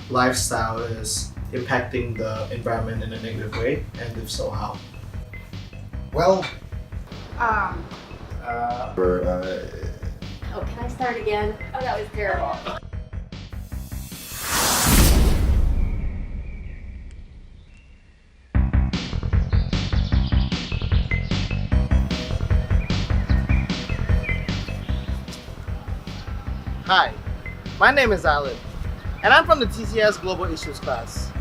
lifestyle is impacting the environment in a negative way, and if so, how? Well, Um, Oh, can I start again? Oh, that was terrible. Hi, my name is Alan, and I'm from the TCS Global Issues class.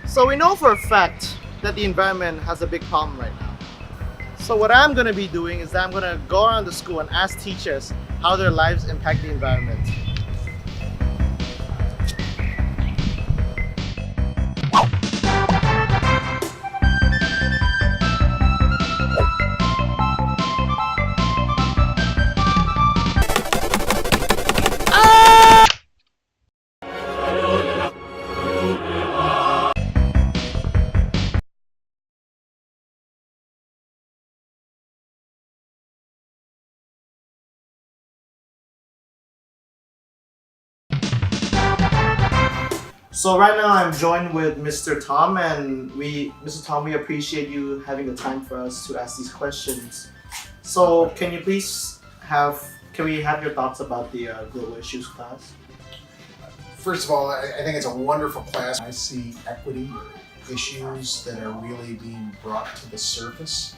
So we know for a fact that the environment has a big problem right now. So what I'm going to be doing is that I'm going to go around the school and ask teachers how their lives impact the environment. So right now I'm joined with Mr. Tom, and Mr. Tom, we appreciate you having the time for us to ask these questions. So can we have your thoughts about the Global Issues class? first of all, I think it's a wonderful class. I see equity issues that are really being brought to the surface.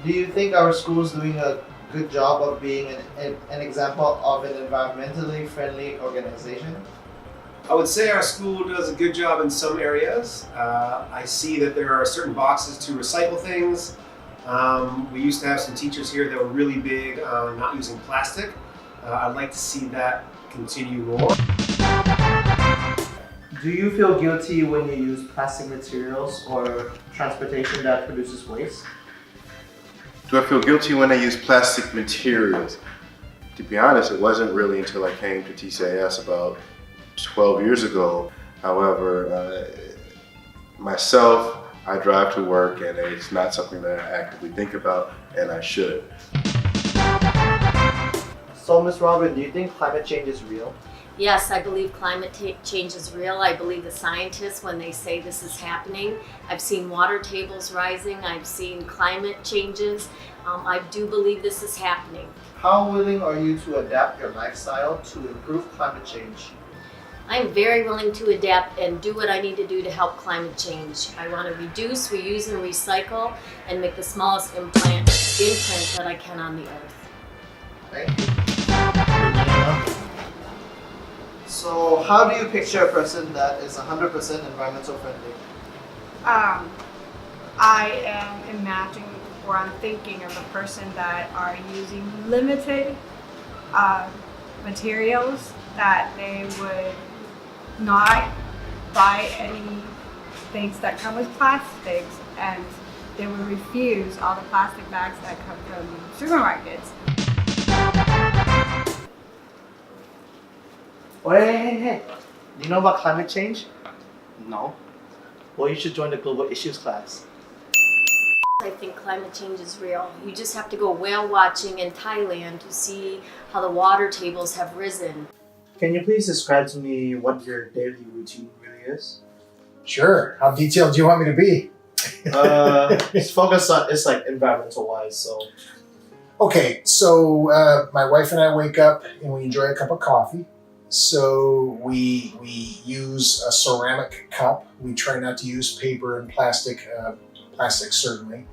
Do you think our school is doing a good job of being an example of an environmentally friendly organization? I would say our school does a good job in some areas. I see that there are certain boxes to recycle things. We used to have some teachers here that were really big on not using plastic. I'd like to see that continue more. Do you feel guilty when you use plastic materials or transportation that produces waste? Do I feel guilty when I use plastic materials? To be honest, it wasn't really until I came to TCIS about 12 years ago. However, myself, I drive to work and it's not something that I actively think about, and I should. So, Ms. Robin, do you think climate change is real? Yes, I believe climate change is real. I believe the scientists when they say this is happening. I've seen water tables rising. I've seen climate changes. I do believe this is happening. How willing are you to adapt your lifestyle to improve climate change? I'm very willing to adapt and do what I need to do to help climate change. I want to reduce, reuse, and recycle and make the smallest imprint that I can on the earth. Thank you. So, how do you picture a person that is 100% environmental friendly? I am imagining or I'm thinking of a person that are using limited materials, that they would not buy any things that come with plastics, and they would refuse all the plastic bags that come from supermarkets. Hey. Do you know about climate change? No. Well, you should join the Global Issues class. I think climate change is real. You just have to go whale watching in Thailand to see how the water tables have risen. Can you please describe to me what your daily routine really is? Sure. How detailed do you want me to be? It's focused on, it's like environmental wise, so. Okay, so my wife and I wake up and we enjoy a cup of coffee. So we use a ceramic cup. We try not to use paper and plastic, plastic certainly.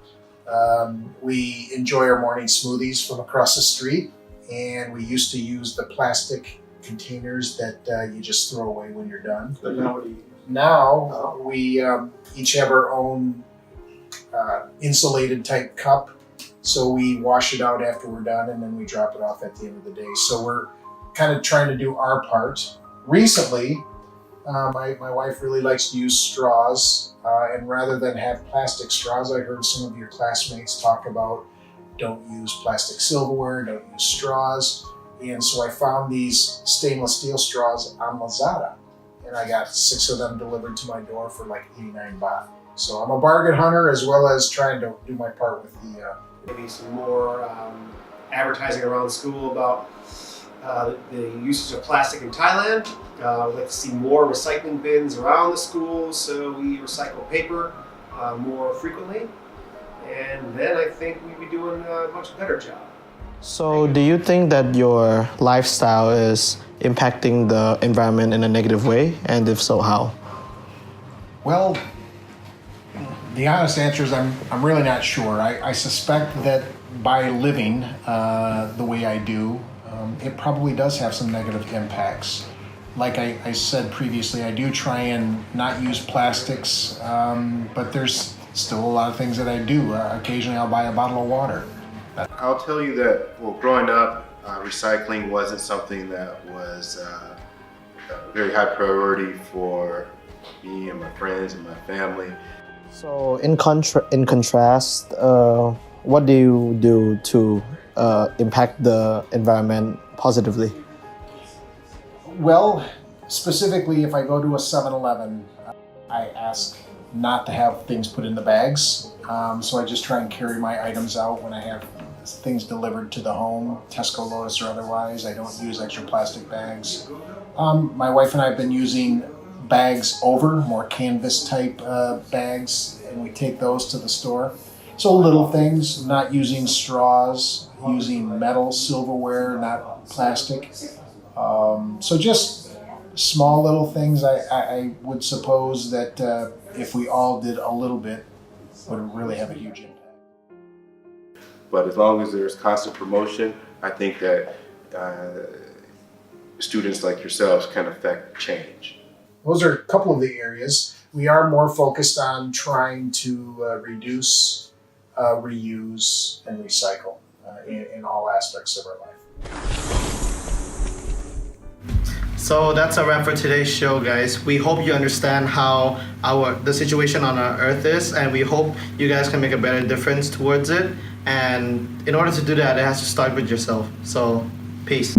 We enjoy our morning smoothies from across the street, and we used to use the plastic containers that you just throw away when you're done. But now what do you? Now we each have our own insulated type cup, so we wash it out after we're done, and then we drop it off at the end of the day. So we're kind of trying to do our part. Recently, my wife really likes to use straws, and rather than have plastic straws, I heard some of your classmates talk about don't use plastic silverware, don't use straws. And so I found these stainless steel straws on Lazada, and I got 6 of them delivered to my door for like 89 baht. So I'm a bargain hunter as well as trying to do my part with the Maybe some more advertising around school about the usage of plastic in Thailand. We'd like to see more recycling bins around the schools so we recycle paper more frequently. And then I think we'd be doing a much better job. So, do you think that your lifestyle is impacting the environment in a negative way? And if so, how? Well, the honest answer is I'm really not sure. I suspect that by living the way I do, it probably does have some negative impacts. Like I said previously, I do try and not use plastics, but there's still a lot of things that I do. Occasionally I'll buy a bottle of water. I'll tell you that, well, growing up, recycling wasn't something that was a very high priority for me and my friends and my family. So, in contrast, what do you do to impact the environment positively? Well, specifically if I go to a 7-Eleven, I ask not to have things put in the bags. So I just try and carry my items out when I have things delivered to the home, Tesco, Lotus, or otherwise. I don't use extra plastic bags. My wife and I have been using bags over, more canvas type bags, and we take those to the store. So little things, not using straws, using metal, silverware, not plastic. So just small little things. I would suppose that if we all did a little bit, would really have a huge impact. But as long as there's constant promotion, I think that students like yourselves can affect change. Those are a couple of the areas. We are more focused on trying to reduce, reuse, and recycle in all aspects of our life. So that's a wrap for today's show, guys. We hope you understand how the situation on our Earth is, and we hope you guys can make a better difference towards it. And in order to do that, it has to start with yourself. So, peace.